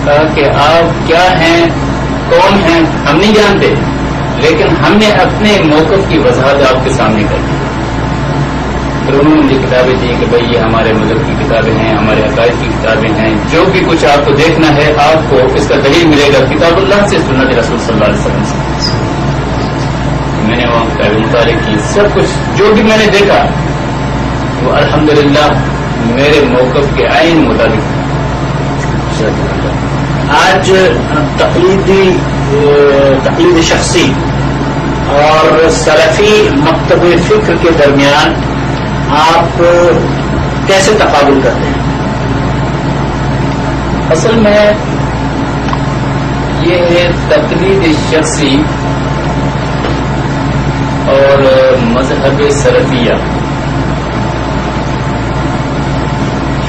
کہا کہ آپ کیا ہیں، کون ہیں، ہم نہیں جانتے، لیکن ہم نے اپنے موقف کی وضاحت آپ کے سامنے کر دی۔ پھر انہوں نے مجھے کتابیں دی کہ بھائی یہ ہمارے مذہب کی کتابیں ہیں، ہمارے عقائد کی کتابیں ہیں، جو بھی کچھ آپ کو دیکھنا ہے آپ کو اس کا دلیل ملے گا کتاب اللہ سے، سنت رسول صلی اللہ علیہ وسلم سے۔ میں نے وہاں کتابیں مطالعے کی، سب کچھ جو بھی میں نے دیکھا وہ الحمدللہ میرے موقف کے عین مطابق۔ آج تقلید شخصی اور سلفی مکتب فکر کے درمیان آپ کیسے تقابل کرتے ہیں؟ اصل میں یہ ہے تقلید شخصی اور مذہب سلفیہ،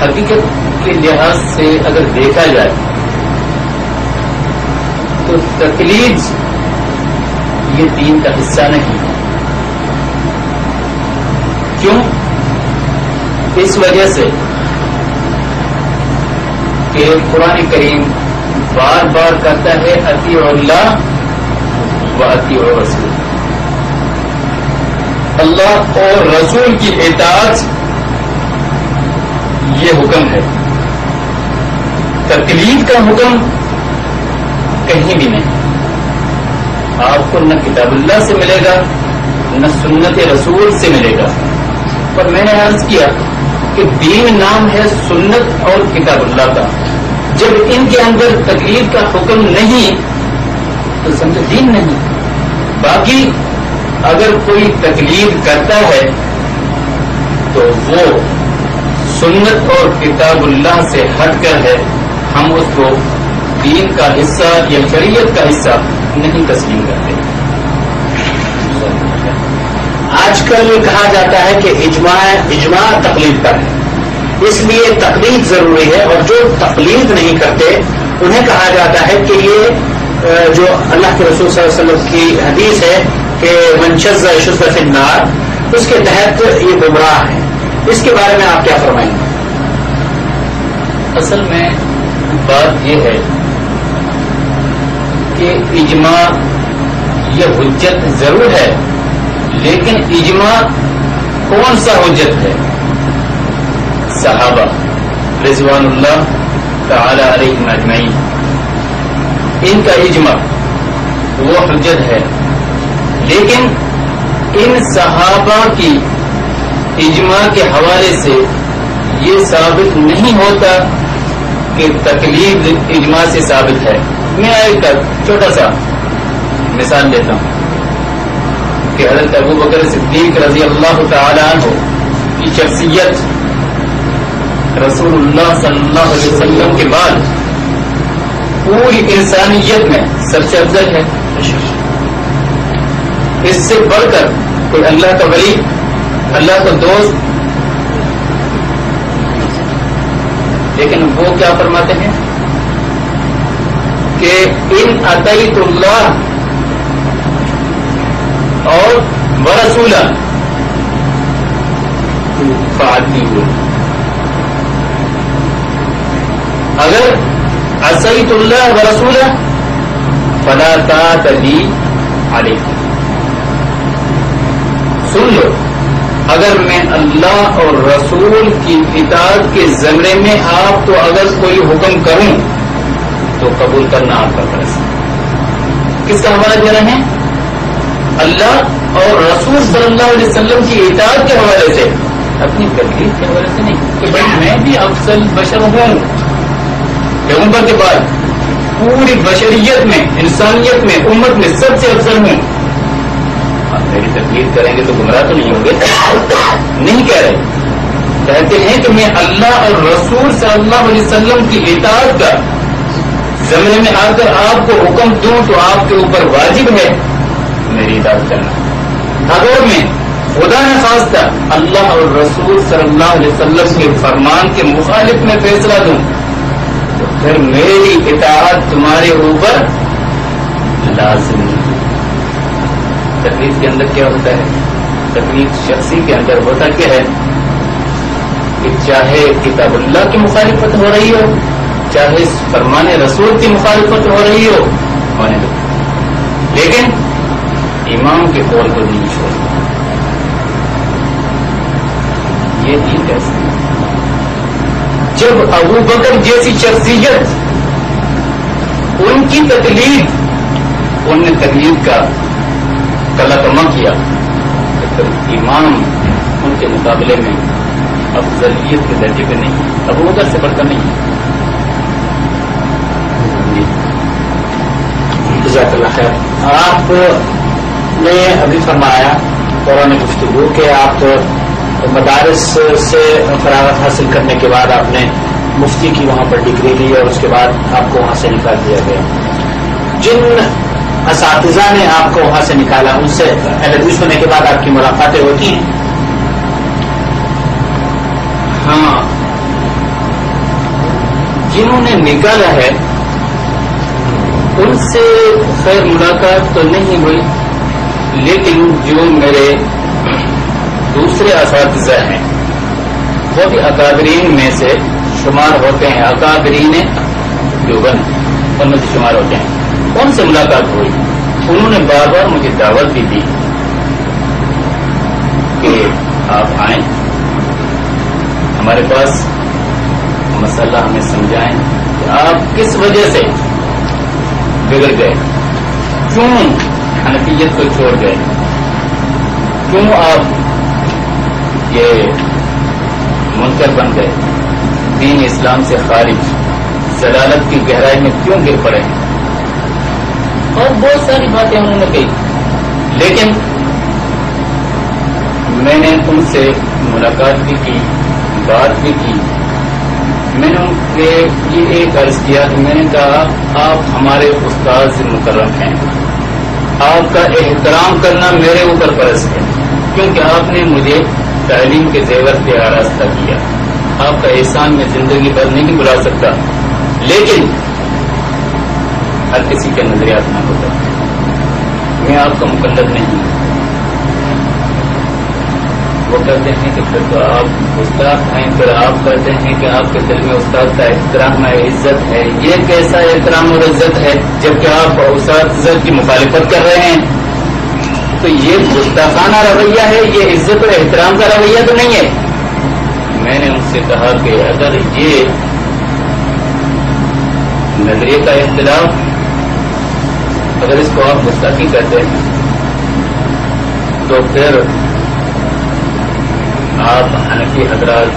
حقیقت کے لحاظ سے اگر دیکھا جائے تو تقلید یہ دین کا حصہ نہیں۔ کیوں؟ اس وجہ سے کہ قرآن کریم بار بار کہتا ہے اطیعوا اللہ و اطیعوا الرسول، اللہ اور رسول کی اطاعت یہ حکم ہے۔ تقلید کا حکم کہیں بھی نہیں، آپ کو نہ کتاب اللہ سے ملے گا نہ سنت رسول سے ملے گا۔ پر میں نے عرض کیا کہ دین نام ہے سنت اور کتاب اللہ کا، جب ان کے اندر تقلید کا حکم نہیں تو سمجھو دین نہیں۔ باقی اگر کوئی تقلید کرتا ہے تو وہ سنت اور کتاب اللہ سے ہٹ کر ہے، ہم اس کو دین کا حصہ یا شریعت کا حصہ نہیں تسلیم کرتے۔ آج کل کہا جاتا ہے کہ اجماع تقلید پر ہے، اس لیے تقلید ضروری ہے، اور جو تقلید نہیں کرتے انہیں کہا جاتا ہے کہ یہ جو اللہ کے رسول صلی اللہ علیہ وسلم کی حدیث ہے کہ من شذ شذ فی النار، اس کے تحت یہ گمراہ ہے۔ اس کے بارے میں آپ کیا فرمائیں گے؟ اصل میں بات یہ ہے کہ اجماع یہ حجت ضرور ہے، لیکن اجماع کون سا حجت ہے؟ صحابہ رضوان اللہ تعالی علیہم اجمعین، ان کا اجماع وہ حجت ہے، لیکن ان صحابہ کی اجماع کے حوالے سے یہ ثابت نہیں ہوتا کہ تقلید اجماع سے ثابت ہے۔ میں ایک چھوٹا سا مثال دیتا ہوں کہ حضرت ابو بکر صدیق رضی اللہ تعالی عنہ کی شخصیت رسول اللہ صلی اللہ علیہ وسلم کے بعد پوری انسانیت میں سب سے افضل ہے۔ اس سے بڑھ کر کوئی اللہ کا ولی، اللہ کا دوست، لیکن وہ کیا فرماتے ہیں کہ ان اطیعت اللہ اور ورسولہ فاطیعوا، اگر عصیت اللہ ورسولہ فلا طاعۃ لی علیکم۔ سن لو، اگر میں اللہ اور رسول کی اطاعت کے زمرے میں آپ کو اگر کوئی حکم کروں تو قبول کرنا آپ کا فرض ہے۔ کس کا حوالہ دے رہے ہیں؟ اللہ اور رسول صلی اللہ علیہ وسلم کی اطاعت کے حوالے سے، اپنی تکلیف کے حوالے سے نہیں کہ بھائی میں بھی افضل بشر ہوں، پیغمبر کے بعد پوری بشریت میں، انسانیت میں، امت میں سب سے افضل ہوں، آپ میری تکلیف کریں گے تو گمراہ تو نہیں ہوں گے؟ نہیں کہہ رہے، کہتے ہیں کہ میں اللہ اور رسول صلی اللہ علیہ وسلم کی اطاعت کا زمرے میں آ کر آپ کو حکم دوں تو آپ کے اوپر واجب ہے میری اطاعت کرنا۔ اگر میں خدا نہ خواستہ اللہ اور رسول صلی اللہ علیہ وسلم کے فرمان کے مخالف میں فیصلہ دوں تو پھر میری اطاعت تمہارے اوپر لازم نہیں۔ تکلیف کے اندر کیا ہوتا ہے؟ تکلیف شخصی کے اندر ہوتا کیا ہے کہ چاہے کتاب اللہ کی مخالفت ہو رہی ہو چاہے فرمان رسول کی مخالفت ہو رہی ہو ہونے دو، لیکن امام کے قول کو نہیں چھوڑنا. یہ دین کیسے؟ جب ابو بکر جیسی شخصیت ان کی تقلید، ان نے تقلید کا کلکمہ کیا، تو امام ان کے مقابلے میں افضلیت کے درجے پہ نہیں، ابو بکر سے بڑھ کر نہیں. جزاک اللہ خیر. آپ نے ابھی فرمایا دوران گفتگو کہ آپ مدارس سے فراغت حاصل کرنے کے بعد آپ نے مفتی کی وہاں پر ڈگری لی اور اس کے بعد آپ کو وہاں سے نکال دیا گیا. جن اساتذہ نے آپ کو وہاں سے نکالا ان سے اہل حدیث ہونے کے بعد آپ کی ملاقاتیں ہوتی ہیں؟ ہاں، جنہوں نے نکالا ہے ان سے خیر ملاقات تو نہیں ہوئی، لیکن جو میرے دوسرے اساتذہ ہیں وہ بھی اکابرین میں سے شمار ہوتے ہیں، اکابرین دیوبند ان میں سے شمار ہوتے ہیں. ان سے ملاقات ہوئی، انہوں نے بار بار مجھے دعوت بھی دی کہ آپ آئیں ہمارے پاس، مسئلہ ہمیں سمجھائیں کہ آپ کس وجہ سے بگڑ گئے، کیوں حنفیت کو چھوڑ گئے، کیوں آپ یہ منکر بن گئے، دین اسلام سے خارج، ضلالت کی گہرائی میں کیوں گر پڑے، اور بہت ساری باتیں انہوں نے کہی. لیکن میں نے ان سے ملاقات بھی کی، بات بھی کی. میں نے ان کے یہ ایک عرض کیا کہ میں نے کہا آپ ہمارے استاد مکرم ہیں، آپ کا احترام کرنا میرے اوپر فرض ہے، کیونکہ آپ نے مجھے تعلیم کے زیور سے آراستہ کیا. آپ کا احسان میں زندگی بھر نہیں بلا سکتا، لیکن ہر کسی کے نظریات نہ ہوتا، میں آپ کا مقلد نہیں. وہ کہتے ہیں کہ پھر تو آپ استاد ہیں، پھر آپ کہتے ہیں کہ آپ کے دل میں استاد کا احترام ہے، عزت ہے. یہ کیسا احترام اور عزت ہے جبکہ آپ اساتذہ کی مخالفت کر رہے ہیں؟ تو یہ گستاخانہ رویہ ہے، یہ عزت اور احترام کا رویہ تو نہیں ہے. میں نے ان سے کہا کہ اگر یہ نظریے کا اختلاف، اگر اس کو آپ گستاخی کرتے ہیں تو پھر آپ حنفی حضرات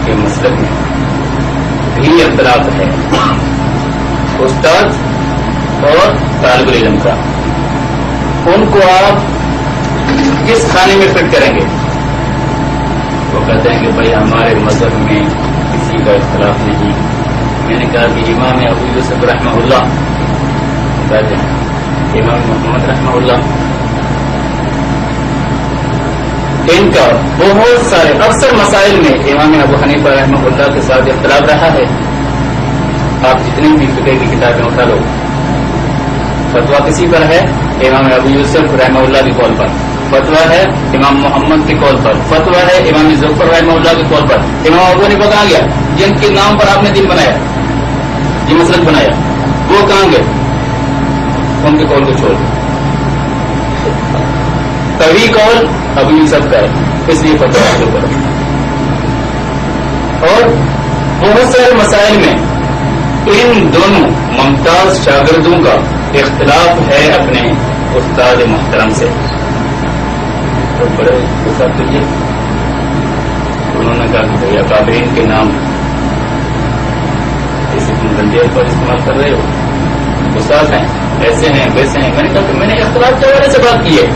کے مسلک میں بھی اختلاف ہے، استاد اور طالب علم کا. ان کو آپ کس خانے میں فٹ کریں گے؟ وہ کہتے ہیں کہ بھائی ہمارے مذہب میں کسی کا اختلاف نہیں. میں نے کہا کہ امام ابو یوسف رحمہ اللہ کہتے ہیں، امام محمد رحمہ اللہ، ان کا بہت سارے اکثر مسائل میں امام ابو حنیفہ رحمہ اللہ کے ساتھ اختلاف رہا ہے. آپ جتنی بھی فقہ کی کتابیں اٹھا لو، فتویٰ کسی پر ہے؟ امام ابو یوسف رحمہ اللہ کے قول پر. فتویٰ ہے امام محمد کے قول پر. فتویٰ ہے امام ظفر رحمہ اللہ کے قول پر. امام ابو حنیفہ کہاں گیا جن کے نام پر آپ نے دین بنایا، یہ مسلک بنایا؟ وہ کہاں گئے؟ ان کے قول کو چھوڑ. کبھی قول ابو یوسف کا ہے، اس لیے فتویٰ حاصل کرو. اور بہت سارے مسائل میں ان دونوں ممتاز شاگردوں کا اختلاف ہے اپنے استاد محترم سے. تو بڑے غصہ کیجیے. انہوں نے کہا کہ بھائی اکابرین کے نام ایسے تم گندے پر استعمال کر رہے ہو، استاد ہیں، ایسے ہیں ویسے ہیں. میں نے کہا کہ میں نے اختلاف کے حوالے سے بات کی ہے.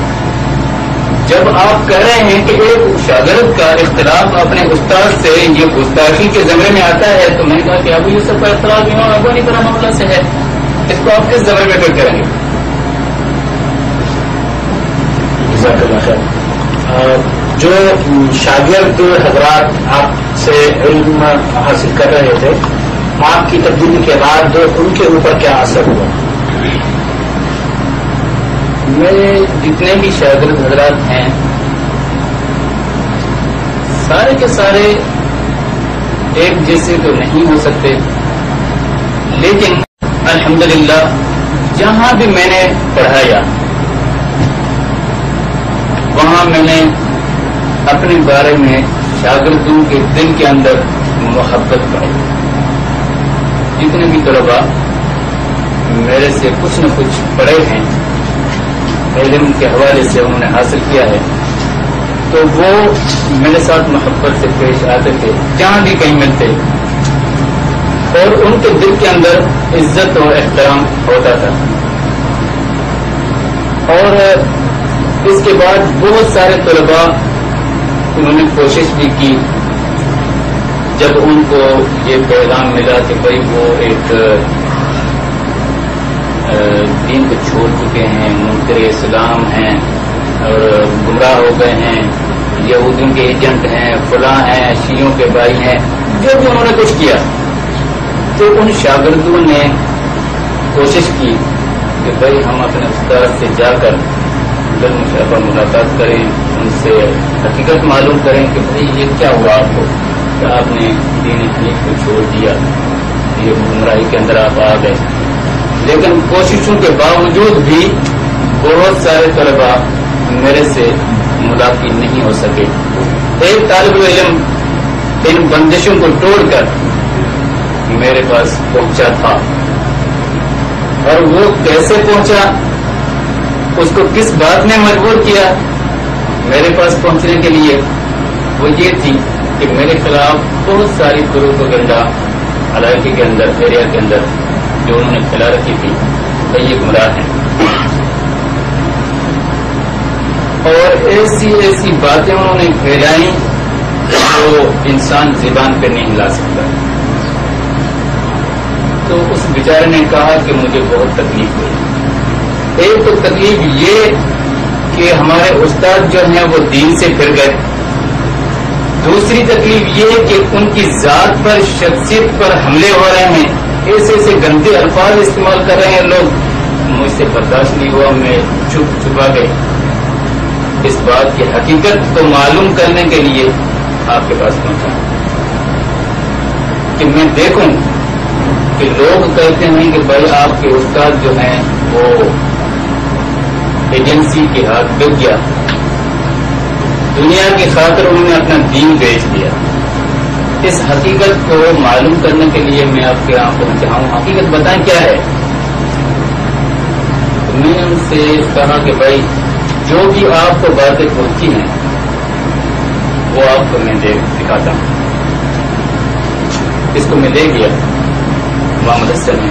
جب آپ کہہ رہے ہیں کہ ایک شاگرد کا اختلاف اپنے استاد سے یہ گستاخی کے زمرے میں آتا ہے، تو میں نے کہا کہ ابو یوسف کا اختلاف امام ابو حنیفہ رحمہ اللہ سے ہے، اس کو آپ کس زمرے میں فٹ کریں گے؟ جزاک اللہ خیر. جو شاگرد حضرات آپ سے علم حاصل کر رہے تھے، آپ کی تبدیلی کے بعد ان کے اوپر کیا اثر ہوا؟ میرے جتنے بھی شاگرد حضرات ہیں سارے کے سارے ایک جیسے تو نہیں ہو سکتے، لیکن الحمدللہ جہاں بھی میں نے پڑھایا وہاں میں نے اپنے بارے میں شاگردوں کے دل کے اندر محبت پائی. جتنے بھی طلباء میرے سے کچھ نہ کچھ پڑھے ہیں، علم کے حوالے سے انہوں نے حاصل کیا ہے، تو وہ میرے ساتھ محبت سے پیش آتے تھے جہاں بھی کہیں ملتے، اور ان کے دل کے اندر عزت اور احترام ہوتا تھا. اور اس کے بعد بہت سارے طلباء انہوں نے کوشش بھی کی، جب ان کو یہ پیغام ملا کہ بھائی وہ ایک دین کو چھوڑ چکے ہیں، منکر اسلام ہیں اور گمراہ ہو گئے ہیں، یہودیوں کے ایجنٹ ہیں، فلاں ہیں، شیعوں کے بھائی ہیں، جو بھی انہوں نے کچھ کیا، تو ان شاگردوں نے کوشش کی کہ بھائی ہم اپنے استاد سے جا کر بالمشافہ ملاقات کریں، ان سے حقیقت معلوم کریں کہ بھائی یہ کیا ہوا آپ کو کہ آپ نے دین حنیف کو چھوڑ دیا، یہ گمراہی کے اندر آپ آ گئے. لیکن کوششوں کے باوجود بھی بہت سارے طلباء میرے سے ملاقات نہیں ہو سکے. ایک طالب علم ان بندشوں کو توڑ کر میرے پاس پہنچا تھا، اور وہ کیسے پہنچا، اس کو کس بات نے مجبور کیا میرے پاس پہنچنے کے لیے، وہ یہ تھی کہ میرے خلاف بہت ساری پروپیگنڈا علاقے کے اندر، ایریا کے اندر جو انہوں نے پھیلا رکھی تھی کہ یہ گمراہ ہیں، اور ایسی ایسی باتیں انہوں نے پھیلائیں جو انسان زبان پہ نہیں لا سکتا. تو اس بیچارے نے کہا کہ مجھے بہت تکلیف ہوئی. ایک تو تکلیف یہ کہ ہمارے استاد جو ہیں وہ دین سے پھر گئے، دوسری تکلیف یہ کہ ان کی ذات پر، شخصیت پر حملے ہو رہے ہیں، ایسے ایسے گندے الفاظ استعمال کر رہے ہیں لوگ. مجھ سے برداشت نہیں ہوا، میں چپ چھپا گئی. اس بات کی حقیقت کو معلوم کرنے کے لیے آپ کے پاس پہنچا کہ میں دیکھوں کہ لوگ کہتے ہیں کہ بھائی آپ کے استاد جو ہیں وہ ایجنسی کے ہاتھ بک گیا، دنیا کی خاطر انہوں نے اپنا دین بیچ دیا. اس حقیقت کو معلوم کرنے کے لیے میں آپ کے یہاں پہنچا ہوں. حقیقت بتائیں کیا ہے. میں نے ان سے کہا کہ بھائی جو بھی آپ کو باتیں پہنچی ہیں وہ آپ کو میں دکھاتا ہوں. اس کو میں لے گیا وہاں مدرسے میں،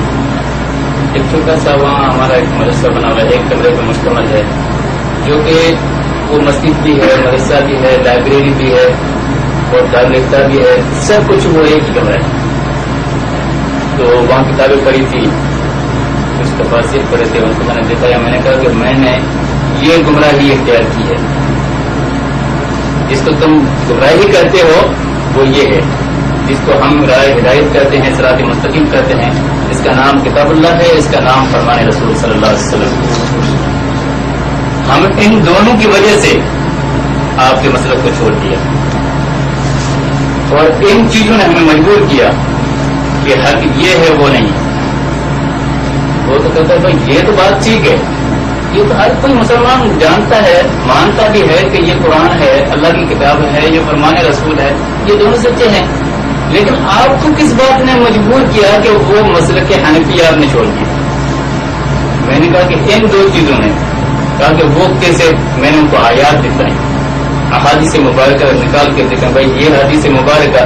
ایک چھوٹا سا وہاں ہمارا ایک مدرسہ بنا ہوا ہے، ایک کمرے پر مشتمل ہے، جو کہ وہ مسجد بھی ہے، مدرسہ بھی ہے، لائبریری بھی ہے اور دارالفتہ بھی ہے، سب کچھ وہ ایک ہی کمرہ ہے. تو وہاں کتابیں پڑھی تھی، کچھ تفاسیر پڑھے تھے، ان کو میں نے دکھایا. میں نے کہا کہ میں نے یہ گمراہی اختیار کی ہے، جس کو تم گمراہی کہتے ہو وہ یہ ہے، جس کو ہم رائے ہدایت کہتے ہیں، صراط مستقیم کہتے ہیں. اس کا نام کتاب اللہ ہے، اس کا نام فرمان رسول صلی اللہ علیہ وسلم. ہم ان دونوں کی وجہ سے آپ کے مسلک کو چھوڑ دیا، اور ان چیزوں نے ہمیں مجبور کیا کہ حق یہ ہے وہ نہیں. وہ تو کہتا ہے بھائی یہ تو بات ٹھیک ہے، یہ تو ہر کوئی مسلمان جانتا ہے، مانتا بھی ہے کہ یہ قرآن ہے، اللہ کی کتاب ہے، یہ فرمان رسول ہے، یہ دونوں سچے ہیں. لیکن آپ کو کس بات نے مجبور کیا کہ وہ مسلک حنفی آپ نے چھوڑ دیا؟ میں نے کہا کہ ان دو چیزوں نے کہا کہ وہ کیسے. میں نے ان کو آیات دکھائی، احادیث مبارکہ نکال کے دیکھا. بھائی یہ حدیث مبارکہ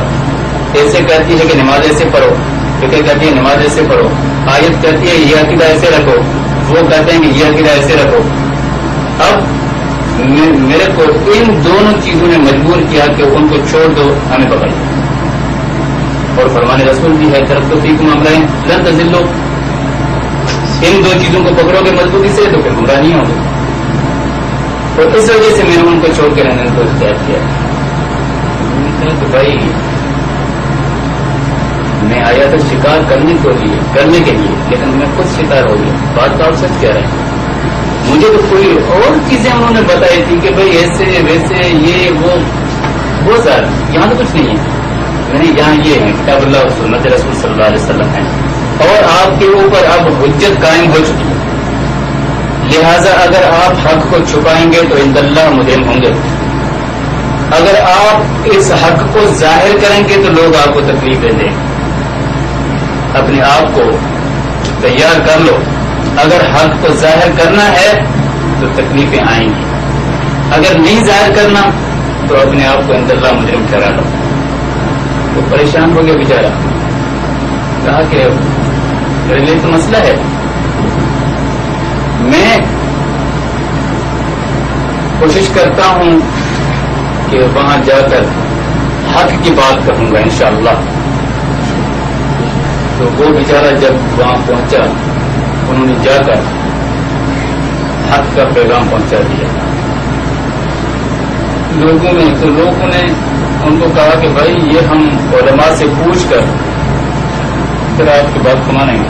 ایسے کہتی ہے کہ نماز ایسے پڑھو، فکر کہتی ہے نماز ایسے پڑھو، آیت کہتی ہے یہ عقیدہ ایسے رکھو، وہ کہتے ہیں کہ یہ عقیدہ ایسے رکھو. اب میرے کو ان دونوں چیزوں نے مجبور کیا کہ ان کو چھوڑ دو، ہمیں پکڑ. اور فرمان رسول بھی ہے طرف تو فیکم امرین لن تضلوا. ان دو چیزوں کو پکڑو گے مضبوطی سے تو پھر گمراہ نہیں ہوگے. اور اس وجہ سے میں نے ان کو چھوڑ کے رہنے کو اختیار کیا. کہ بھائی میں آیا تھا شکار کرنے کے لیے، لیکن میں خود شکار ہو گیا. بات تو آپ سچ کہہ رہے ہیں. مجھے تو کوئی اور چیزیں انہوں نے بتائی تھی کہ بھائی ایسے ویسے یہ وہ بہت سارا. یہاں تو کچھ نہیں ہے. میں نے یہاں یہ ہے کتاب اللہ اور سنت رسول صلی اللہ علیہ وسلم ہے. اور آپ کے اوپر اب حجت قائم ہو چکی ہے، لہذا اگر آپ حق کو چھپائیں گے تو عند اللہ مجرم ہوں گے، اگر آپ اس حق کو ظاہر کریں گے تو لوگ آپ کو تکلیف دیں گے۔ اپنے آپ کو تیار کر لو، اگر حق کو ظاہر کرنا ہے تو تکلیفیں آئیں گی، اگر نہیں ظاہر کرنا تو اپنے آپ کو عند اللہ مجرم ٹھہرا لو۔ تو پریشان ہو گیا بیچارہ، کہا کہ میرے لیے تو مسئلہ ہے، میں کوشش کرتا ہوں کہ وہاں جا کر حق کی بات کروں گا انشاءاللہ۔ تو وہ بیچارہ جب وہاں پہنچا، انہوں نے جا کر حق کا پیغام پہنچا دیا لوگوں میں۔ تو لوگوں نے ان کو کہا کہ بھائی یہ ہم علماء سے پوچھ کر پھر آپ کی بات سنانیں گے۔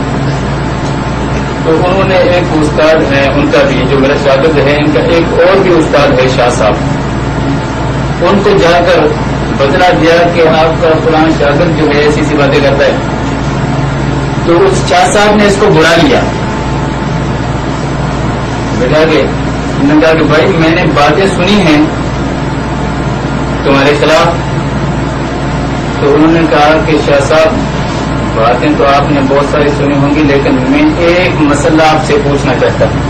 تو انہوں نے ایک استاد ہے ان کا بھی، جو میرا شاگرد ہے، ان کا ایک اور بھی استاد ہے شاہ صاحب، ان کو جا کر بتلا دیا کہ آپ کا فلاں شاگرد جو ہے ایسی باتیں کرتا ہے۔ تو اس شاہ صاحب نے اس کو بلا لیا، بٹھا کے انہوں نے کہا کہ بھائی میں نے باتیں سنی ہیں تمہارے خلاف۔ تو انہوں نے کہا کہ شاہ صاحب باتیں تو آپ نے بہت ساری سنی ہوں گی، لیکن میں ایک مسئلہ آپ سے پوچھنا چاہتا ہوں،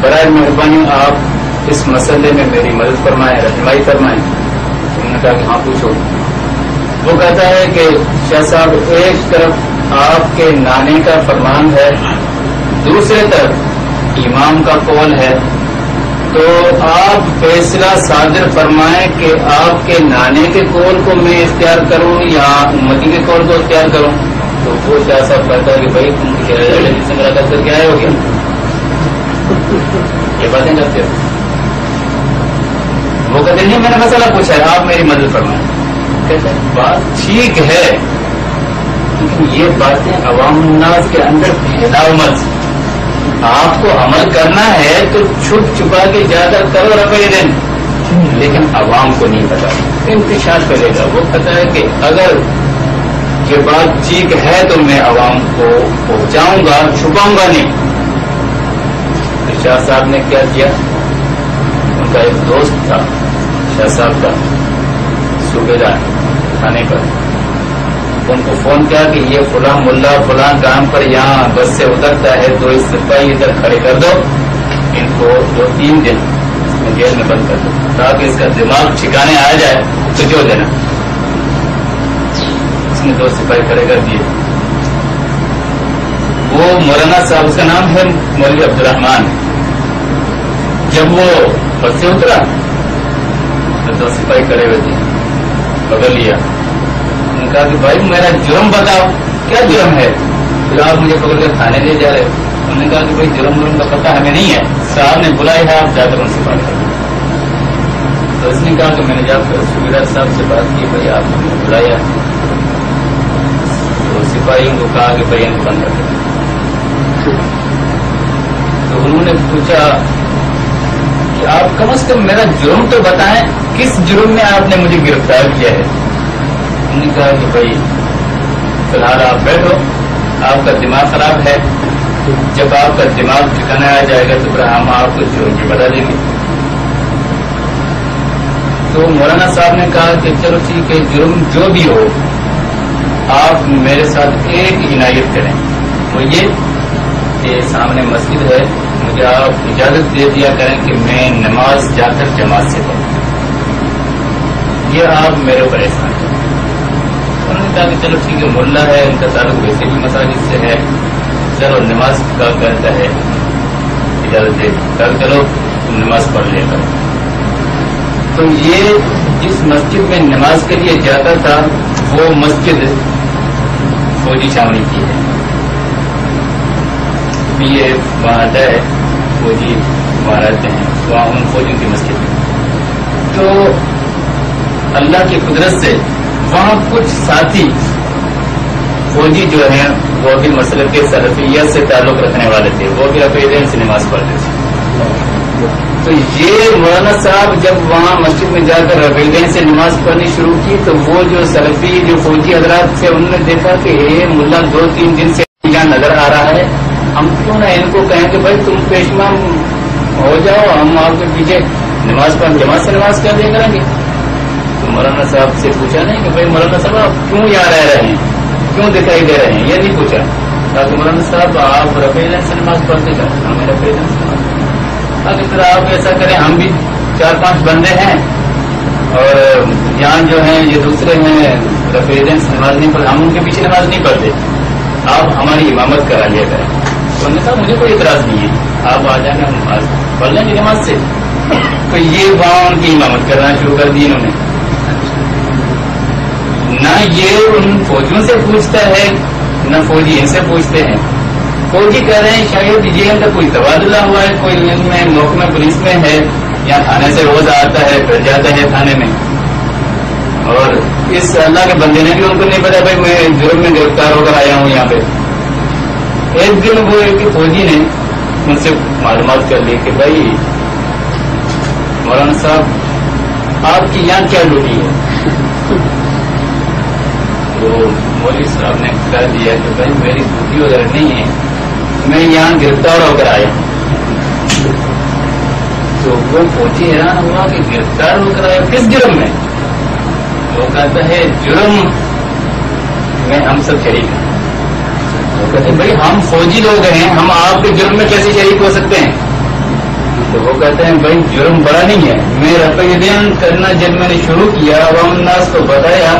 برائے مہربانی آپ اس مسئلے میں میری مدد فرمائیں، رہنمائی فرمائیں۔ انہوں نے کہا کہ ہاں پوچھو۔ وہ کہتا ہے کہ شاہ صاحب ایک طرف آپ کے نانے کا فرمان ہے، دوسرے طرف امام کا قول ہے، تو آپ فیصلہ صادر فرمائیں کہ آپ کے نانے کے قول کو میں اختیار کروں یا امتی کے قول کو اختیار کروں۔ تو وہ شاہ صاحب کہتا ہے کہ بھائی تم سے ملاقات کر کے آئے ہو گیا، یہ باتیں کرتے ہو؟ وہ کہتے نہیں میں نے مسئلہ پوچھا ہے، آپ میری مدد فرمائیں۔ کہتے ہیں بات ٹھیک ہے، لیکن یہ باتیں عوام الناس کے اندر پھیلاؤ مت، آپ کو عمل کرنا ہے تو چھپ چھپا کے جا کر کرو رفع دن، لیکن عوام کو نہیں پتا، انتشار کرے گا۔ وہ پتا ہے کہ اگر یہ بات ٹھیک ہے تو میں عوام کو پہنچاؤں گا، چھپاؤں گا نہیں۔ تو شاہ صاحب نے کیا کیا، ان کا ایک دوست تھا شاہ صاحب کا صوبیدار تھانے پر، ان کو فون کیا کہ یہ فلاں ملا فلاں کام پر یہاں بس سے اترتا ہے، تو اس سپاہی ادھر کھڑے کر دو، ان کو 2-3 دن اس میں جیل میں بند کر دو تاکہ اس کا دماغ ٹھکانے آ جائے تو جو دینا۔ اس نے 2 سپاہی کھڑے کر دیے۔ وہ مولانا صاحب، اس کا نام ہے مولوی عبدالرحمان، جب وہ بس سے اترا تو 2 سپاہی کھڑے ہوئے تھے، پکڑ لیا۔ نے کہا کہ بھائی میرا جرم بتاؤ، کیا جرم ہے؟ پھر آپ مجھے پکڑ کر تھانے لے جا رہے۔ انہوں نے کہا کہ بھائی جرم کا پتہ ہمیں نہیں ہے، صاحب نے بلایا ہے، آپ جا کر ان سے بات کریں۔ تو اس نے کہا کہ میں نے جا کر صوبیدار صاحب سے بات کی، بھائی آپ نے بلایا۔ تو سپاہیوں کو کہا کہ بھائی ان کو بند کر دیں۔ تو انہوں نے پوچھا کہ آپ کم از کم میرا جرم تو بتائیں، کس جرم میں آپ نے مجھے گرفتار کیا ہے؟ انہوں نے کہا کہ بھائی فی الحال آپ بیٹھو، آپ کا دماغ خراب ہے، جب آپ کا دماغ ٹھکانا آ جائے گا تو پھر ہم آپ کو جرم کی بتا دیں گے۔ تو مولانا صاحب نے کہا کہ چلو ٹھیک ہے، جرم جو بھی ہو آپ میرے ساتھ ایک عنایت کریں، وہ یہ کہ سامنے مسجد ہے، مجھے آپ اجازت دے دیا کریں کہ میں نماز جا کر جماعت سے پڑھوں، یہ آپ میرے اوپر احسان کریں۔ انہوں نے کہا کہ چلو ٹھیک ہے، ملا ہے، ان کا تعلق ویسے بھی مساجد سے ہے، چلو نماز کا کرتا ہے، اجازت دے کر چلو نماز پڑھ لے کر۔ تو یہ جس مسجد میں نماز کے لیے جاتا تھا وہ مسجد فوجی چھاونی کی ہے، یہ وہاں آتا ہے، فوجی وہاں رہتے ہیں، وہاں ان فوجیوں کی مسجد ہے۔ تو اللہ کی قدرت سے وہاں کچھ ساتھی فوجی جو ہیں وہ بھی مسلک کے سلفیت سے تعلق رکھنے والے تھے، وہ بھی رفع دین سے نماز پڑھتے تھے۔ تو یہ مولانا صاحب جب وہاں مسجد میں جا کر رفیدین سے نماز پڑھنی شروع کی تو وہ جو سلفی جو فوجی حضرات سے انہوں نے دیکھا کہ یہ ملا 2-3 دن سے یہاں نظر آ رہا ہے، ہم کیوں نہ ان کو کہیں کہ بھائی تم پیشوا ہو جاؤ، ہم آپ کے پیچھے نماز پڑھ جماعت سے نماز کر دیا کریں گے. تو مولانا صاحب سے پوچھا نہیں کہ بھائی مولانا صاحب آپ کیوں یہاں رہ رہے ہیں، کیوں دکھائی دے رہے ہیں، یہ نہیں پوچھا. کہا کہ مولانا صاحب آپ رفیدین سے نماز پڑھتے جاتے، ہمیں رفیدین سے نماز. پھر آپ ایسا کریں، ہم بھی 4-5 بندے ہیں اور یہاں جو ہیں یہ دوسرے ہیں رفیدین سے نماز نہیں پڑھتے، ہم ان کے پیچھے نماز نہیں پڑھتے، آپ ہماری امامت کرا لیا کریں. تو انہوں نے کہا مجھے کوئی اعتراض نہیں ہے، آپ آ جائیں گے نماز پڑھ لیں گے نماز سے. تو یہ وہاں ان کی امامت کرنا شروع کر دی انہوں نے. نہ یہ ان فوجیوں سے پوچھتا ہے نہ فوجی ان سے پوچھتے ہیں. فوجی کہہ رہے ہیں شاید یہ ان کا کوئی تبادلہ ہوا ہے، کوئی ان میں محکمہ پولیس میں ہے یا تھانے سے روز آتا ہے پھر جاتا ہے تھانے میں. اور اس اللہ کے بندے نے بھی ان کو نہیں پتا بھائی میں جرم میں گرفتار ہو کر آیا ہوں یہاں پہ. ایک دن وہ ایک فوجی نے ان سے معلومات کر لی کہ بھائی مولانا صاحب آپ کی یہاں کیا ڈیوٹی ہے. تو مولوی صاحب نے کہہ دیا کہ بھائی میری ڈیوٹی وغیرہ نہیں ہے، میں یہاں گرفتار ہو کر آیا. تو وہ فوجی حیران ہوا کہ گرفتار ہو کر آیا کس جرم میں. وہ کہتا ہے جرم میں ہم سب شریک ہیں. وہ کہتے ہیں بھائی ہم فوجی لوگ ہیں، ہم آپ کے جرم میں کیسے شریک ہو سکتے ہیں. تو وہ کہتے ہیں بھائی جرم بڑا نہیں ہے، میں رفع یدین کرنا جب میں نے شروع کیا عوام الناس کو بتایا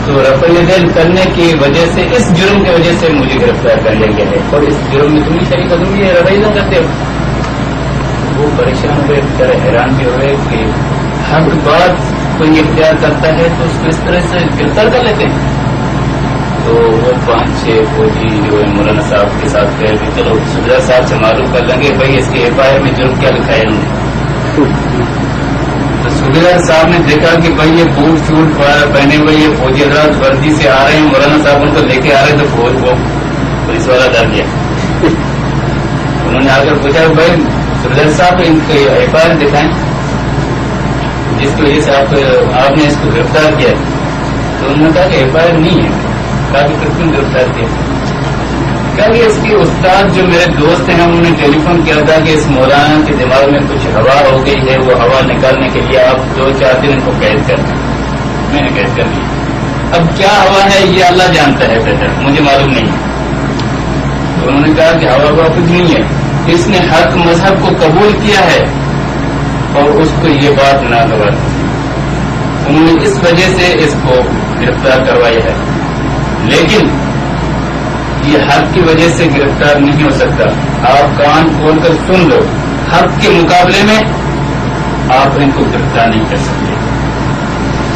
تو رفع یدین کرنے کی وجہ سے اس جرم کی وجہ سے مجھے گرفتار کر لیا گیا ہے اور اس جرم میں تم بھی شریک ہو، تم بھی رفع یدین کرتے ہو. وہ پریشان ہوئے، بےچارے حیران بھی ہوئے کہ حق بات کوئی اختیار کرتا ہے تو اس کو اس طرح سے گرفتار کر لیتے ہیں. تو وہ 5-6 فوجی جو ہے مولانا صاحب کے ساتھ گئے کہ چلو سبزہ صاحب سے معلوم کر لیں گے بھائی اس کے FIR میں جرم کیا لکھا ہے انہوں نے. تو سبزہ صاحب نے دیکھا کہ بھائی یہ بوٹ شوٹ پہنے ہوئے یہ فوجی حضرات وردی سے آ رہے ہیں، مولانا صاحب ان کو لے کے آ رہے ہیں. تو فوج کو پولیس والا ڈر گیا. انہوں نے آ کر پوچھا بھائی سبزہ صاحب ان کے FIR دکھائیں جس کی وجہ سے آپ نے اس کو گرفتار کیا. تو انہوں نے کہا کہ FIR نہیں ہے. کہا کہ کیوں گرفتار کیا. کہا کہ اس کی استاد جو میرے دوست ہیں انہوں نے ٹیلی فون کیا تھا کہ اس مولانا کے دماغ میں کچھ ہوا ہو گئی ہے، وہ ہوا نکالنے کے لیے آپ 2-4 دن ان کو قید کر دیں. میں نے قید کر لی. اب کیا ہوا ہے یہ اللہ جانتا ہے بہتر، مجھے معلوم نہیں. تو انہوں نے کہا کہ ہوا کچھ نہیں ہے، اس نے حق مذہب کو قبول کیا ہے اور اس کو یہ بات ناگوار. انہوں نے اس وجہ سے اس کو گرفتار کروایا ہے، لیکن یہ حق کی وجہ سے گرفتار نہیں ہو سکتا. آپ کان کھول کر سن لو، حق کے مقابلے میں آپ ان کو گرفتار نہیں کر سکتے.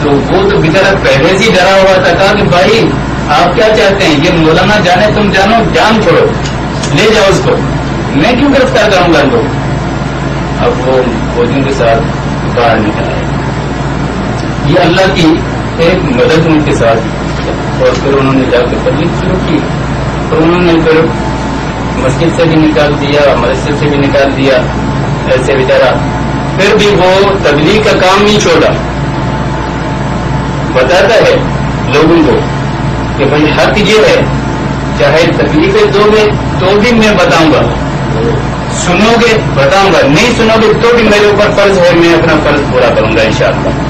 تو وہ تو بےچارا پہلے سے ڈرا ہوا تھا. کہا کہ بھائی آپ کیا چاہتے ہیں، یہ مولانا جانے تم جانو، جان چھوڑو، لے جاؤ اس کو، میں کیوں گرفتار کروں گا ان کو. اب وہ فوجیوں کے ساتھ باہر نکل آئے. یہ اللہ کی ایک مدد ان کے ساتھ. اور پھر انہوں نے جا کے تبلیغ شروع کی. تو انہوں نے پھر مسجد سے بھی نکال دیا، مسجد سے بھی نکال دیا. ایسے بیچارہ پھر بھی وہ تبلیغ کا کام نہیں چھوڑا. بتاتا ہے لوگوں کو کہ بھائی حق یہ ہے، چاہے تکلیفیں دو گے تو بھی میں بتاؤں گا، سنو گے بتاؤں گا، نہیں سنو گے تو بھی میرے اوپر فرض ہے، میں اپنا فرض پورا کروں گا انشاءاللہ.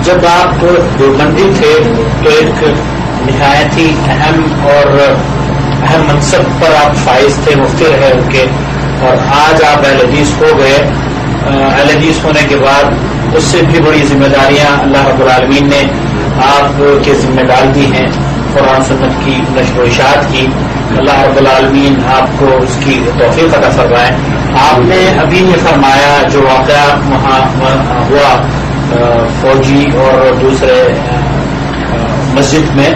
جب آپ دیوبندی تھے تو ایک نہایت ہی اہم اور اہم منصب پر آپ فائز تھے، مفتی رہے ان کے، اور آج آپ اہل حدیث ہو گئے. اہل حدیث ہونے کے بعد اس سے بھی بڑی ذمہ داریاں اللہ رب العالمین نے آپ کے ذمہ ڈال دی ہیں. قرآن سنت کی نشر و اشاعت کی اللہ رب العالمین آپ کو اس کی توفیق عطا فرمائے. آپ نے ابھی یہ فرمایا جو واقعہ وہاں ہوا فوجی اور دوسرے مسجد میں،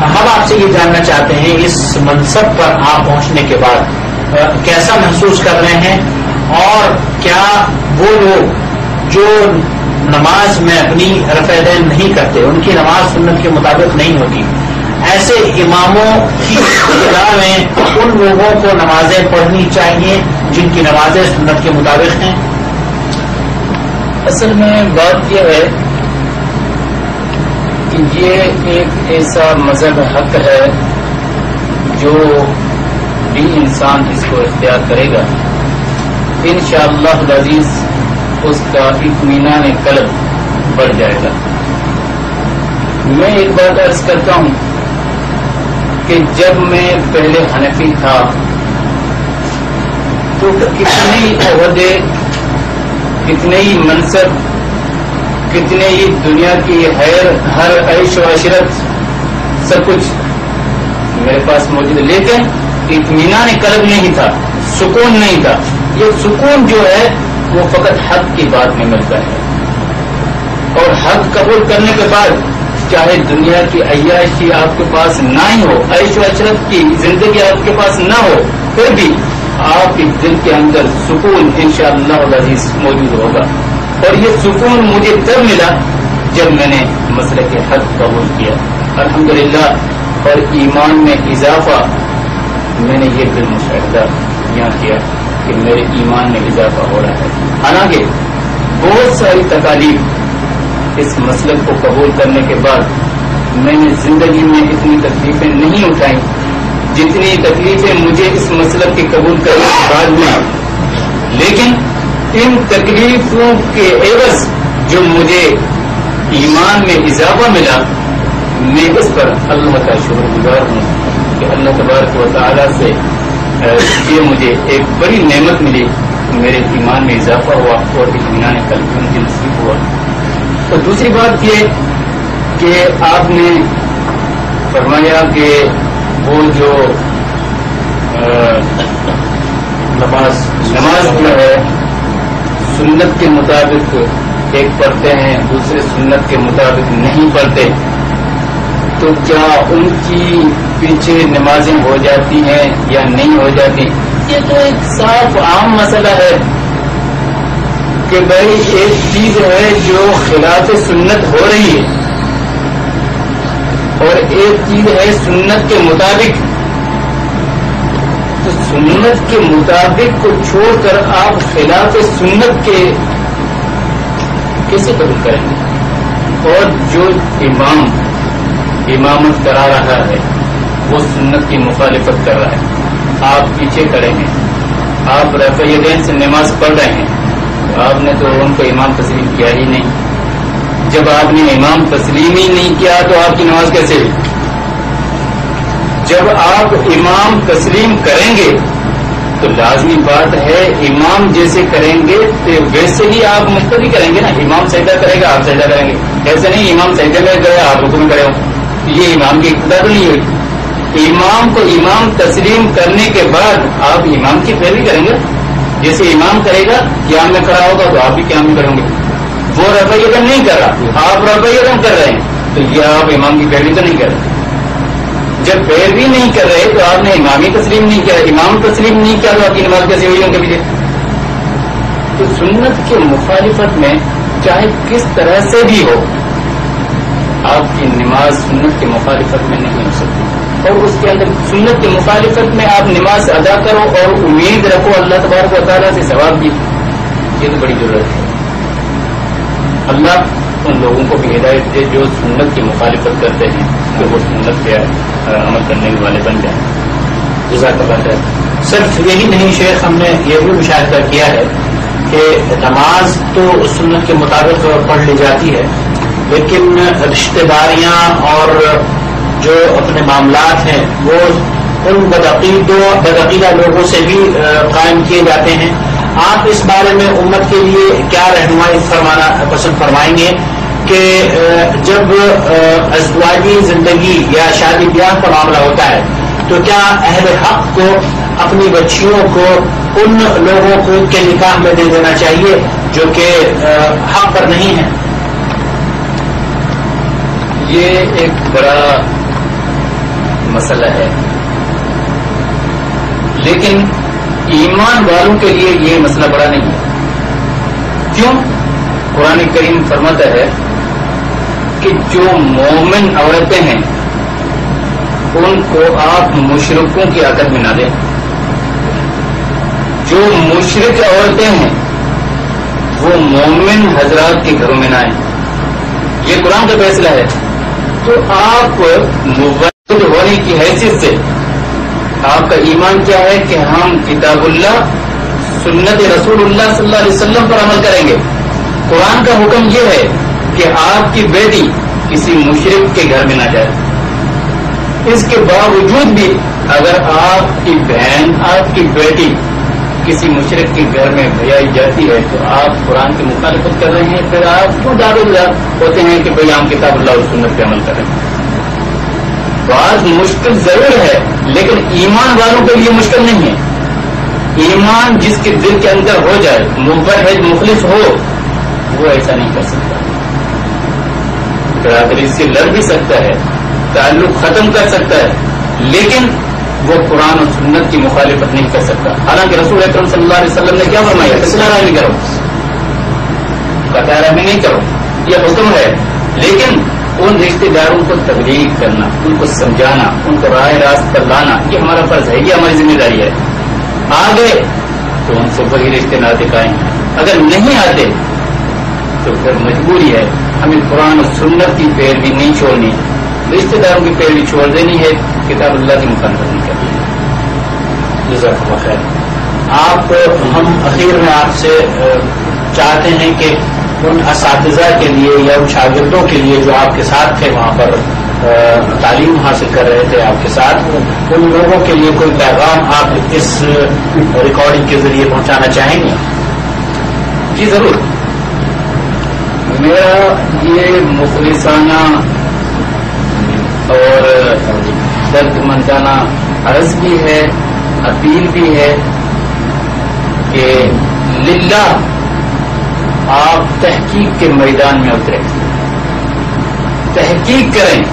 ہم آپ سے یہ جاننا چاہتے ہیں اس منصب پر آپ پہنچنے کے بعد کیسا محسوس کر رہے ہیں، اور کیا وہ لوگ جو نماز میں اپنی رفع یدین نہیں کرتے، ان کی نماز سنت کے مطابق نہیں ہوتی، ایسے اماموں کی ابتدا میں ان لوگوں کو نمازیں پڑھنی چاہیے جن کی نمازیں سنت کے مطابق ہیں؟ اصل میں بات یہ ہے کہ یہ ایک ایسا مذہب حق ہے جو بھی انسان اس کو اختیار کرے گا انشاءاللہ العزیز اس کا اطمینان قلب بڑھ جائے گا. میں ایک بات عرض کرتا ہوں کہ جب میں پہلے حنفی تھا تو کتنے ہی عہدے، کتنے ہی منصب، کتنے ہی دنیا کی ہر عیش و عشرت سب کچھ میرے پاس موجود ہے، لیکن اطمینان قلب نہیں تھا، سکون نہیں تھا. یہ سکون جو ہے وہ فقط حق کی بات میں ملتا ہے، اور حق قبول کرنے کے بعد چاہے دنیا کی عیاشی آپ کے پاس نہ ہی ہو، عیش و عشرت کی زندگی آپ کے پاس نہ ہو، پھر بھی آپ کے دل کے اندر سکون انشاءاللہ العزیز موجود ہوگا. اور یہ سکون مجھے تب ملا جب میں نے مسلک حق قبول کیا الحمدللہ. اور ایمان میں اضافہ میں نے یہ بالمشاہدہ یہاں کیا کہ میرے ایمان میں اضافہ ہو رہا ہے. حالانکہ بہت ساری تکالیف اس مسلک کو قبول کرنے کے بعد میں نے زندگی میں اتنی تکلیفیں نہیں اٹھائیں جتنی تکلیفیں مجھے اس مسلک کے قبول کرنے کے بعد ہوئی. لیکن ان تکلیفوں کے عوض جو مجھے ایمان میں اضافہ ملا، میں اس پر اللہ کا شکر گزار ہوں کہ اللہ تبارک و تعالیٰ سے یہ مجھے ایک بڑی نعمت ملی، میرے ایمان میں اضافہ ہوا اور اطمینان قلب مجھے نصیب ہوا. اور دوسری بات یہ کہ آپ نے فرمایا کہ وہ جو نماز جو ہے سنت کے مطابق ایک پڑھتے ہیں، دوسرے سنت کے مطابق نہیں پڑھتے، تو کیا ان کی پیچھے نمازیں ہو جاتی ہیں یا نہیں ہو جاتی؟ یہ تو ایک صاف عام مسئلہ ہے کہ بھائی ایک چیز ہے جو خلاف سنت ہو رہی ہے اور ایک چیز ہے سنت کے مطابق. تو سنت کے مطابق کو چھوڑ کر آپ خلاف سنت کے کیسے قبول کریں گے؟ اور جو امامت کرا رہا ہے وہ سنت کی مخالفت کر رہا ہے، آپ پیچھے کھڑے ہیں، آپ رفع یدین سے نماز پڑھ رہے ہیں، تو آپ نے تو ان کو امام تسلیم کیا ہی نہیں. جب آپ نے امام تسلیم ہی نہیں کیا تو آپ کی نماز کیسے ہوئی؟ جب آپ امام تسلیم کریں گے تو لازمی بات ہے امام جیسے کریں گے تو ویسے ہی آپ مقتدی کریں گے نا. امام سجدہ کرے گا آپ سجدہ کریں گے، ایسے نہیں امام سجدہ میں گئے آپ رکوع میں کھڑے ہو، یہ امام کی اقتدا تو نہیں ہوئی. امام کو امام تسلیم کرنے کے بعد آپ امام کی پیروی کریں گے. جیسے امام کرے گا قیام میں کھڑا ہوگا تو آپ بھی قیام میں کریں گے. وہ رفع یدین نہیں کر رہا، آپ رفع یدین کر رہے ہیں، تو یہ آپ امام کی پیروی تو نہیں کر رہے. جب پیروی نہیں کر رہے تو آپ نے امام ہی تسلیم نہیں کیا، امام تسلیم نہیں کیا تو آپ کی نماز کیسے ہوئی ان کے پیچھے؟ تو سنت کے مخالفت میں چاہے کس طرح سے بھی ہو آپ کی نماز سنت کے مخالفت میں نہیں ہو سکتی. اور اس کے اندر سنت کی مخالفت میں آپ نماز ادا کرو اور امید رکھو اللہ تبارک و تعالیٰ سے ثواب کی، یہ تو بڑی ضرورت ہے. اللہ ان لوگوں کو بھی ہدایت دے جو سنت کی مخالفت کرتے ہیں کہ وہ سنت پہ عمل کرنے والے بن جائیں. جزاک اللہ خیر. صرف یہی نہیں شیخ، ہم نے یہ بھی مشاہدہ کیا ہے کہ نماز تو سنت کے مطابق پڑھ لی جاتی ہے، لیکن رشتہ داریاں اور جو اپنے معاملات ہیں وہ ان بدعقیدہ لوگوں سے بھی قائم کیے جاتے ہیں. آپ اس بارے میں امت کے لیے کیا رہنمائی فرمانا پسند فرمائیں گے کہ جب ازدواجی زندگی یا شادی بیاہ کا معاملہ ہوتا ہے تو کیا اہل حق کو اپنی بچیوں کو ان لوگوں کو کے نکاح میں دے دینا چاہیے جو کہ حق پر نہیں ہے؟ یہ ایک بڑا مسئلہ ہے، لیکن ایمان والوں کے لیے یہ مسئلہ بڑا نہیں ہے. کیوں؟ قرآن کریم فرماتا ہے کہ جو مومن عورتیں ہیں ان کو آپ مشرکوں کی عقد میں نہ دیں. جو مشرک عورتیں ہیں وہ مومن حضرات کے گھروں میں نہ آئیں. یہ قرآن کا فیصلہ ہے. تو آپ موحد ہونے کی حیثیت سے آپ کا ایمان کیا ہے کہ ہم کتاب اللہ سنت رسول اللہ صلی اللہ علیہ وسلم پر عمل کریں گے. قرآن کا حکم یہ ہے کہ آپ کی بیٹی کسی مشرک کے گھر میں نہ جائے. اس کے باوجود بھی اگر آپ کی بہن آپ کی بیٹی کسی مشرک کے گھر میں بھیائی جاتی ہے تو آپ قرآن کی مخالفت کر رہے ہیں. پھر آپ کیوں دعوے ہوتے ہیں کہ بھائی ہم کتاب اللہ اور سنت پہ عمل کریں. بات مشکل ضرور ہے لیکن ایمان والوں کے لیے مشکل نہیں ہے. ایمان جس کے دل کے اندر ہو جائے موحد مخلص ہو وہ ایسا نہیں کر سکتا. برادری سے لڑ بھی سکتا ہے, تعلق ختم کر سکتا ہے, لیکن وہ قرآن اور سنت کی مخالفت نہیں کر سکتا. حالانکہ رسول اکرم صلی اللہ علیہ وسلم نے کیا فرمایا؟ فیصلہ رحمی کرو, قطع رحمی نہیں کرو, یہ حکم ہے. لیکن ان رشتے داروں کو تبلیغ کرنا, ان کو سمجھانا, ان کو راہ راست پر لانا یہ ہمارا فرض ہے, یہ ہماری ذمہ داری ہے. آ گئے تو ان سے وہی رشتے ناطے قائم. اگر نہیں آتے تو پھر مجبوری ہے ہمیں قرآن اور سنت کی پیروی نہیں چھوڑنی, رشتے داروں کی پیروی چھوڑ دینی ہے, کتاب اللہ کی مخالفت نہیں کرنی ہے. جزاک اللہ خیر. آپ ہم اخیر میں آپ سے چاہتے ہیں کہ ان اساتذہ کے لیے یا ان شاگردوں کے لیے جو آپ کے ساتھ تھے وہاں پر تعلیم حاصل کر رہے تھے آپ کے ساتھ, ان لوگوں کے لیے کوئی پیغام آپ اس ریکارڈنگ کے ذریعے پہنچانا چاہیں گے؟ جی ضرور. میرا یہ مخلصانہ اور درد مندانہ عرض بھی ہے, اپیل بھی ہے کہ للہ آپ تحقیق کے میدان میں اتریں, تحقیق کریں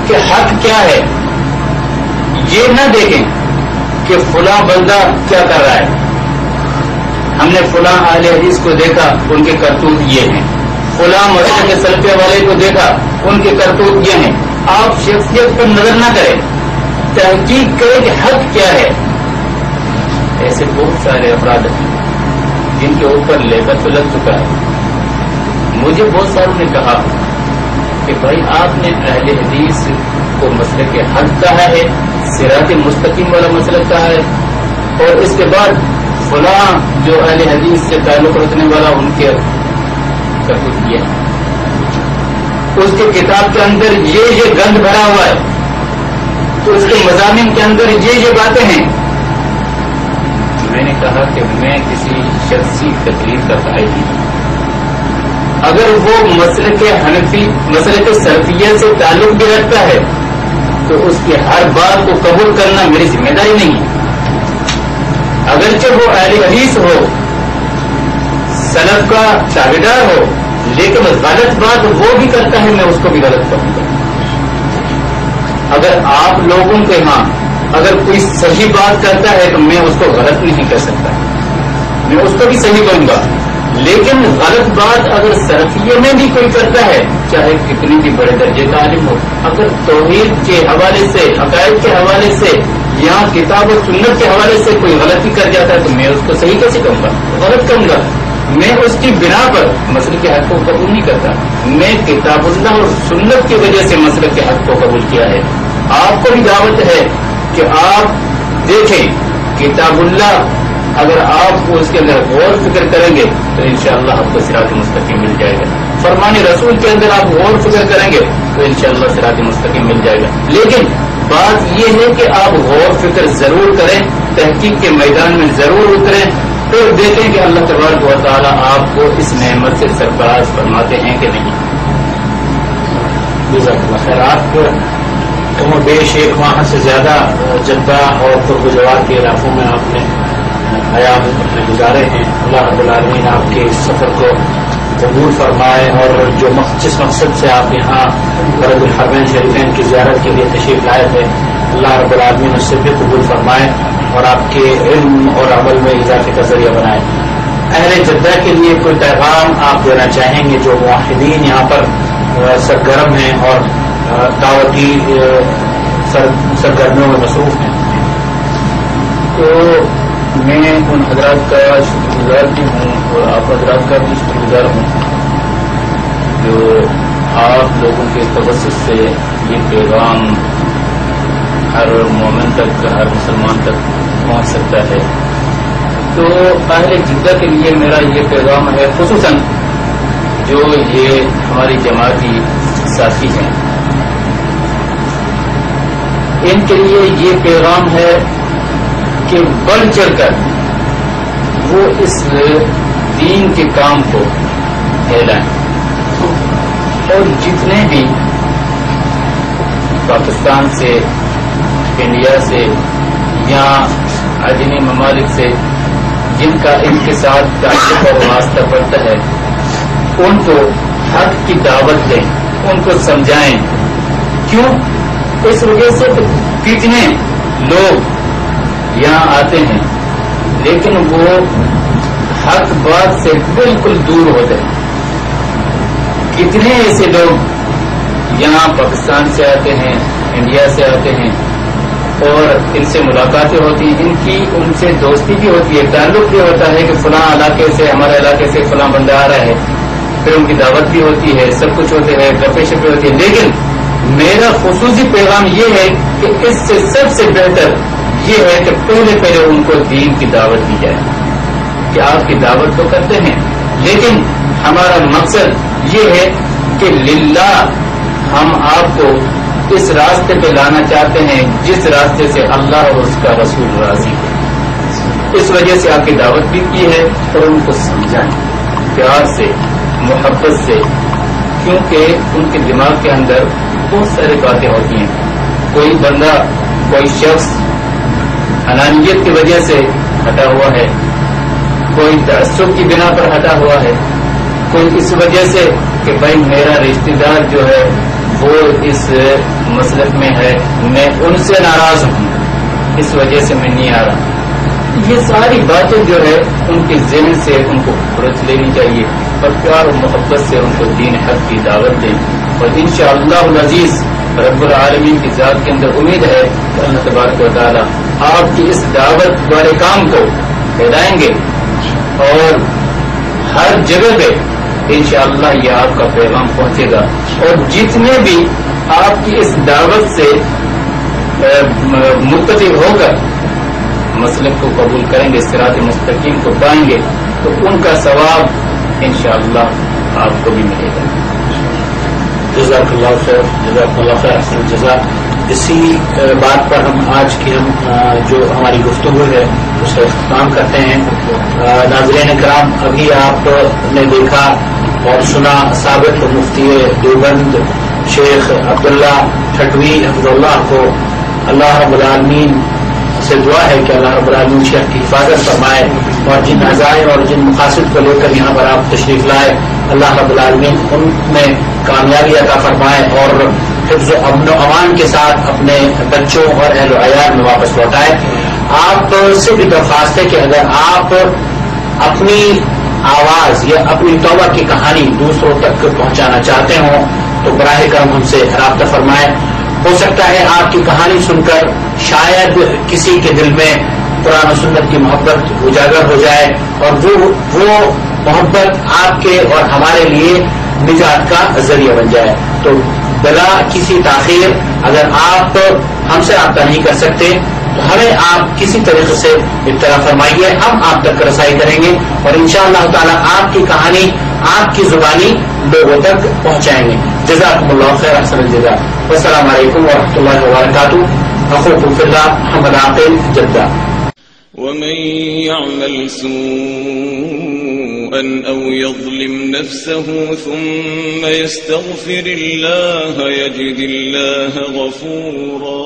کہ حق کیا ہے. یہ نہ دیکھیں کہ فلاں بندہ کیا کر رہا ہے, ہم نے فلاں اہل حدیث کو دیکھا ان کے کرتوت یہ ہیں, فلاں مسلک کے سلفیہ والے کو دیکھا ان کے کرتوت یہ ہیں. آپ شخصیت پر نظر نہ کریں, تحقیق کریں کہ حق کیا ہے. ایسے بہت سارے افراد ہیں جن کے اوپر لیبل تو لگ چکا ہے. مجھے بہت ساروں نے کہا کہ بھائی آپ نے اہل حدیث کو مسلک کے حق کہا ہے, صراط مستقیم والا مسلک کہا ہے, اور اس کے بعد فلاں جو اہل حدیث سے تعلق رکھنے والا ان کے کرتوت یہ ہے, اس کے کتاب کے اندر یہ گند بھرا ہوا ہے, تو اس کے مضامین کے اندر یہ باتیں ہیں. میں نے کہا کہ میں کسی شخصی تقریر کا قائل نہیں. اگر وہ مسلک حنفی مسلک سلفیہ سے تعلق بھی رکھتا ہے تو اس کی ہر بات کو قبول کرنا میری ذمہ داری نہیں ہے. اگرچہ وہ اہل حدیث ہو, سلف کا تابعدار ہو, لیکن غلط بات وہ بھی کرتا ہے میں اس کو بھی غلط کہوں گا. اگر آپ لوگوں کے ہاں اگر کوئی صحیح بات کرتا ہے تو میں اس کو غلط نہیں کر سکتا, میں اس کو بھی صحیح کہوں گا. لیکن غلط بات اگر سلفیہ میں بھی کوئی کرتا ہے, چاہے کتنی بھی بڑے درجے کا عالم ہو, اگر توحید کے حوالے سے, عقائد کے حوالے سے یا کتاب و سنت کے حوالے سے کوئی غلطی کر جاتا ہے تو میں اس کو صحیح کیسے کہوں گا, غلط کہوں گا. میں اس کی بنا پر مسلک کے حق کو قبول نہیں کرتا. میں کتاب اللہ اور سنت کی وجہ سے مسلک کے حق کو قبول کیا ہے. آپ کو بھی دعوت ہے کہ آپ دیکھیں کتاب اللہ, اگر آپ کو اس کے اندر غور فکر کریں گے تو انشاءاللہ آپ کو صراط مستقیم مل جائے گا. فرمان رسول کے اندر آپ غور فکر کریں گے تو انشاءاللہ صراط مستقیم مل جائے گا. لیکن بات یہ ہے کہ آپ غور فکر ضرور کریں, تحقیق کے میدان میں ضرور اتریں, پھر دیکھیں کہ اللہ تبارک و تعالیٰ آپ کو اس نعمت سے سرفراز فرماتے ہیں کہ نہیں. جزاک اللہ خیر. آپ کم و بیش ایک ماہ سے زیادہ جدہ اور قرب جوار کے علاقوں میں آپ نے ایام اپنے گزارے ہیں. اللہ رب العالمین آپ کے اس سفر کو قبول فرمائے, اور جس مقصد سے آپ یہاں بلد الحرمین شریفین کی زیارت کے لیے تشریف لائے تھے, اللہ رب العالمین اس سے بھی قبول فرمائے اور آپ کے علم اور عمل میں اضافے کا ذریعہ بنائے. اہل جدہ کے لیے کوئی پیغام آپ دینا چاہیں گے جو موحدین یہاں پر سرگرم ہیں اور دعوتی سرگرمیوں میں مصروف ہیں. تو میں ان حضرات کا شکر گزار بھی ہوں اور آپ حضرات کا بھی شکر گزار ہوں جو آپ لوگوں کے توسط سے یہ پیغام ہر مومن تک، ہر مسلمان تک پہنچ سکتا ہے. تو اہل جدہ کے لیے میرا یہ پیغام ہے، خصوصاً جو یہ ہماری جماعتی ساتھی ہیں، ان کے لیے یہ پیغام ہے کہ بڑھ چڑھ کر وہ اس دین کے کام کو پھیلائیں، اور جتنے بھی پاکستان سے، انڈیا سے یا اجنبی ممالک سے جن کا ان کے ساتھ تعلق اور واسطہ پڑتا ہے، ان کو حق کی دعوت دیں، ان کو سمجھائیں. کیوں؟ اس وجہ سے کتنے لوگ یہاں آتے ہیں لیکن وہ حق بات سے بالکل دور ہوتے ہیں. کتنے ایسے لوگ یہاں پاکستان سے آتے ہیں، انڈیا سے آتے ہیں اور ان سے ملاقاتیں ہوتی ہیں، ان سے دوستی بھی ہوتی ہے، تعلق بھی ہوتا ہے کہ فلاں علاقے سے، ہمارے علاقے سے فلاں بندہ آ رہا ہے، پھر ان کی دعوت بھی ہوتی ہے، سب کچھ ہوتے ہیں، گپے شپے ہوتی ہے. لیکن میرا خصوصی پیغام یہ ہے کہ اس سے سب سے بہتر یہ ہے کہ پہلے ان کو دین کی دعوت دی جائے. کہ آپ کی دعوت تو کرتے ہیں لیکن ہمارا مقصد یہ ہے کہ للہ ہم آپ کو اس راستے پہ لانا چاہتے ہیں جس راستے سے اللہ اور اس کا رسول راضی ہے. اس وجہ سے آپ کی دعوت بھی کی ہے اور ان کو سمجھائیں پیار سے، محبت سے، کیونکہ ان کے دماغ کے اندر بہت ساری باتیں ہوتی ہیں. کوئی بندہ، کوئی شخص انانیت کی وجہ سے ہٹا ہوا ہے، کوئی تعصب کی بنا پر ہٹا ہوا ہے، کوئی اس وجہ سے کہ بھائی میرا رشتہ دار جو ہے وہ اس مسلک میں ہے، میں ان سے ناراض ہوں، اس وجہ سے میں نہیں آ رہا. یہ ساری باتیں جو ہے ان کے ذہن سے ان کو خرچ لینی چاہیے اور پیار و محبت سے ان کو دین حق کی دعوت دیں. اور انشاءاللہ العزیز رب العالمین کی ذات کے اندر امید ہے کہ اللہ تبارک و تعالی آپ کی اس دعوت والے کام کو پھیلائیں گے اور ہر جگہ پہ انشاءاللہ یہ آپ کا پیغام پہنچے گا. اور جتنے بھی آپ کی اس دعوت سے متفق ہو کر مسلک کو قبول کریں گے، صراط مستقیم کو پائیں گے، تو ان کا ثواب انشاءاللہ آپ کو بھی ملے گا. جزاک اللہ خیر، جزاک اللہ خیر، احسن الجزا. اسی بات پر ہم آج کی جو ہماری گفتگو ہے اس کا اختتام کرتے ہیں. ناظرین کرام، ابھی آپ نے دیکھا اور سنا سابق مفتی دیوبند شیخ عبداللہ ٹھٹوی حفظ اللہ کو اللہ رب العالمین سے دعا ہے کہ اللہ رب العالمین شیخ کی حفاظت فرمائے اور جن عزائم اور جن مقاصد کو لے کر یہاں پر آپ تشریف لائے اللہ رب العالمین ان میں کامیابی عطا فرمائے اور حفظ و امن و امان کے ساتھ اپنے بچوں اور اہل و عیال میں واپس لوٹائے. آپ سے بھی درخواست ہے کہ اگر آپ اپنی آواز یا اپنی توبہ کی کہانی دوسروں تک پہنچانا چاہتے ہوں تو براہ کرم ہم سے رابطہ فرمائیں. ہو سکتا ہے آپ کی کہانی سن کر شاید کسی کے دل میں قرآن و سنت کی محبت اجاگر ہو جائے اور وہ محبت آپ کے اور ہمارے لیے نجات کا ذریعہ بن جائے. تو بلا کسی تاخیر اگر آپ ہم سے رابطہ نہیں کر سکتے تو ہمیں آپ کسی طریقے سے اطلاع فرمائیے، ہم آپ تک رسائی کریں گے اور انشاءاللہ تعالی آپ کی کہانی آپ کی زبانی لوگوں تک پہنچائیں گے. جزاکم اللہ خیر، احسن الجزا. والسلام علیکم ورحمۃ اللہ وبرکاتہ. اخوکم فی اللہ محمد عاقل، جدہ. ومن يعمل سوءا أو يظلم نفسه ثم يستغفر الله يجد الله غفورا